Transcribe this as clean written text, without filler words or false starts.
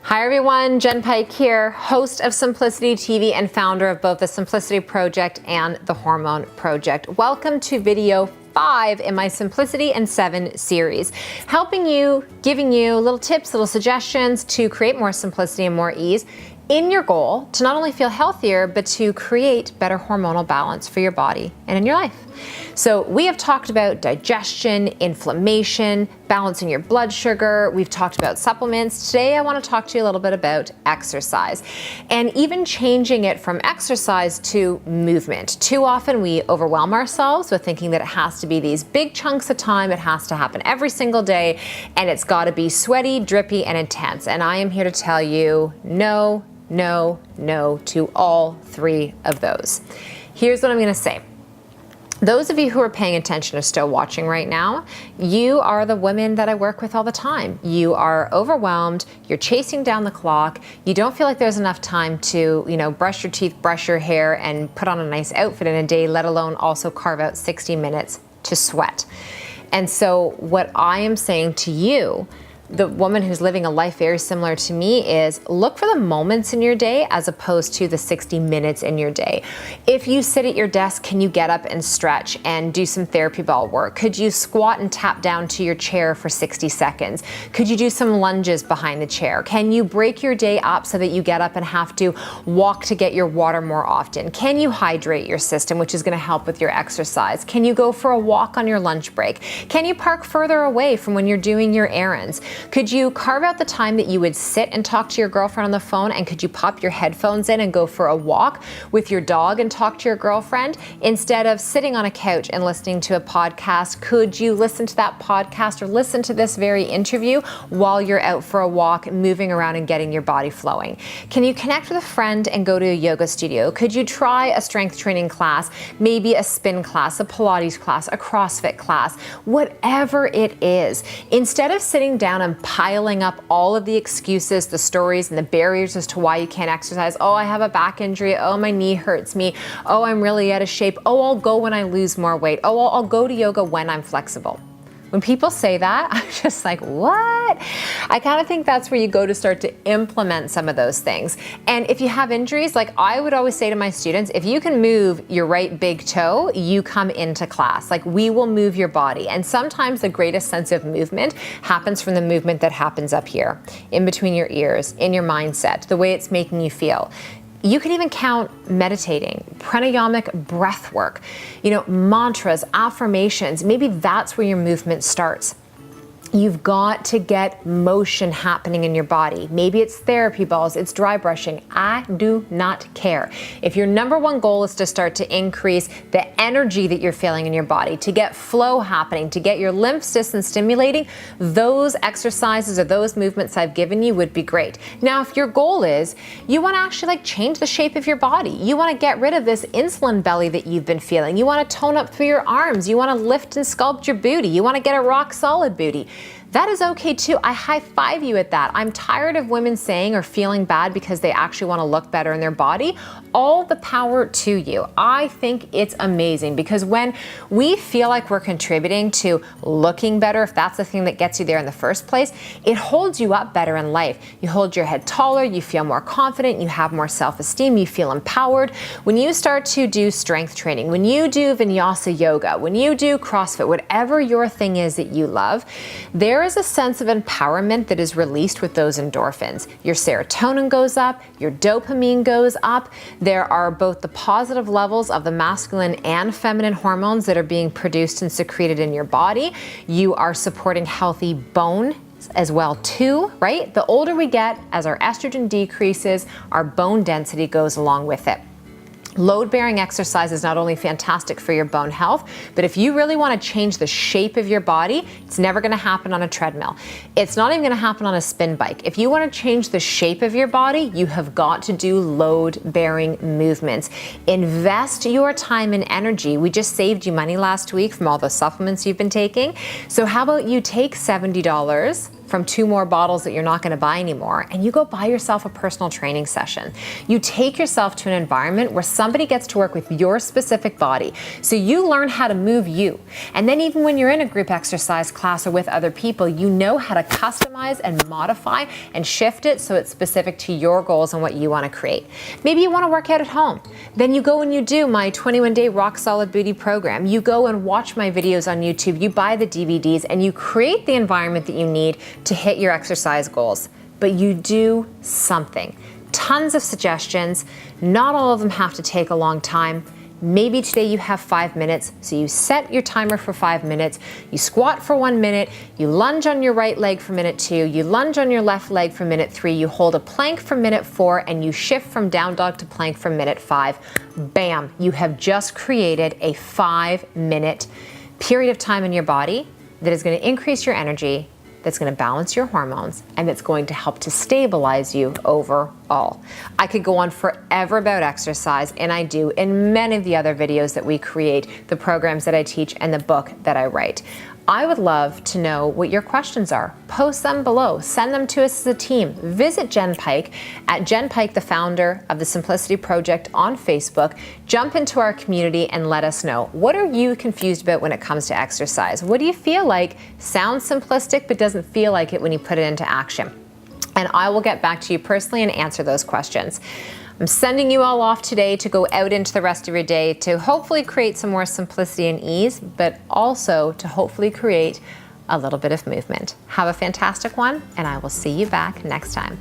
Hi everyone, Jenn Pike here, host of Simplicity TV and founder of both the Simplicity Project and the Hormone Project. Welcome to video 5 in my Simplicity and 7 series, helping you, giving you little tips, little suggestions to create more simplicity and more ease in your goal to not only feel healthier, but to create better hormonal balance for your body and in your life. So we have talked about digestion, inflammation, balancing your blood sugar. We've talked about supplements. Today I want to talk to you a little bit about exercise and even changing it from exercise to movement. Too often we overwhelm ourselves with thinking that it has to be these big chunks of time, it has to happen every single day, and it's got to be sweaty, drippy, and intense. And I am here to tell you no, no, no to all 3 of those. Here's what I'm going to say. Those of you who are paying attention are still watching right now. You are the women that I work with all the time. You are overwhelmed, you're chasing down the clock, you don't feel like there's enough time to, brush your teeth, brush your hair, and put on a nice outfit in a day, let alone also carve out 60 minutes to sweat. And so what I am saying to you, the woman who's living a life very similar to me, is look for the moments in your day as opposed to the 60 minutes in your day. If you sit at your desk, can you get up and stretch and do some therapy ball work? Could you squat and tap down to your chair for 60 seconds? Could you do some lunges behind the chair? Can you break your day up so that you get up and have to walk to get your water more often? Can you hydrate your system, which is going to help with your exercise? Can you go for a walk on your lunch break? Can you park further away from when you're doing your errands? Could you carve out the time that you would sit and talk to your girlfriend on the phone, and could you pop your headphones in and go for a walk with your dog and talk to your girlfriend instead of sitting on a couch and listening to a podcast? Could you listen to that podcast or listen to this very interview while you're out for a walk, moving around and getting your body flowing? Can you connect with a friend and go to a yoga studio? Could you try a strength training class, maybe a spin class, a Pilates class, a CrossFit class, whatever it is? Instead of sitting down and piling up all of the excuses, the stories, and the barriers as to why you can't exercise. Oh, I have a back injury. Oh, my knee hurts me. Oh, I'm really out of shape. Oh, I'll go when I lose more weight. Oh, I'll go to yoga when I'm flexible. When people say that, I'm just like, what? I kind of think that's where you go to start to implement some of those things. And if you have injuries, like I would always say to my students, if you can move your right big toe, you come into class. Like, we will move your body. And sometimes the greatest sense of movement happens from the movement that happens up here, in between your ears, in your mindset, the way it's making you feel. You can even count meditating, pranayamic breath work, mantras, affirmations. Maybe that's where your movement starts. You've got to get motion happening in your body. Maybe it's therapy balls, it's dry brushing. I do not care. If your number one goal is to start to increase the energy that you're feeling in your body, to get flow happening, to get your lymph system stimulating, those exercises or those movements I've given you would be great. Now, if your goal is you want to actually change the shape of your body, you want to get rid of this insulin belly that you've been feeling, you want to tone up through your arms, you want to lift and sculpt your booty, you want to get a rock solid booty, that is okay too. I high five you at that. I'm tired of women saying or feeling bad because they actually want to look better in their body. All the power to you. I think it's amazing because when we feel like we're contributing to looking better, if that's the thing that gets you there in the first place, it holds you up better in life. You hold your head taller, you feel more confident, you have more self-esteem, you feel empowered. When you start to do strength training, when you do vinyasa yoga, when you do CrossFit, whatever your thing is that you love, there is a sense of empowerment that is released with those endorphins. Your serotonin goes up, your dopamine goes up. There are both the positive levels of the masculine and feminine hormones that are being produced and secreted in your body. You are supporting healthy bone as well too, right? The older we get, as our estrogen decreases, our bone density goes along with it. Load-bearing exercise is not only fantastic for your bone health, but if you really want to change the shape of your body, it's never going to happen on a treadmill. It's not even going to happen on a spin bike. If you want to change the shape of your body, you have got to do load-bearing movements. Invest your time and energy. We just saved you money last week from all the supplements you've been taking. So how about you take $70 from 2 more bottles that you're not going to buy anymore, and you go buy yourself a personal training session. You take yourself to an environment where somebody gets to work with your specific body, so you learn how to move you. And then even when you're in a group exercise class or with other people, you know how to customize and modify and shift it so it's specific to your goals and what you want to create. Maybe you want to work out at home. Then you go and you do my 21-day rock solid booty program. You go and watch my videos on YouTube, you buy the DVDs, and you create the environment that you need to hit your exercise goals. But you do something. Tons of suggestions. Not all of them have to take a long time. Maybe today you have 5 minutes, so you set your timer for 5 minutes, you squat for 1 minute, you lunge on your right leg for minute 2, you lunge on your left leg for minute 3, you hold a plank for minute 4, and you shift from down dog to plank for minute 5. Bam, you have just created a 5-minute period of time in your body that is going to increase your energy, that's going to balance your hormones, and that's going to help to stabilize you overall. I could go on forever about exercise, and I do in many of the other videos that we create, the programs that I teach, and the book that I write. I would love to know what your questions are. Post them below. Send them to us as a team. Visit Jenn Pike at Jenn Pike, the founder of the Simplicity Project on Facebook. Jump into our community and let us know. What are you confused about when it comes to exercise? What do you feel like sounds simplistic but doesn't feel like it when you put it into action? And I will get back to you personally and answer those questions. I'm sending you all off today to go out into the rest of your day to hopefully create some more simplicity and ease, but also to hopefully create a little bit of movement. Have a fantastic one, and I will see you back next time.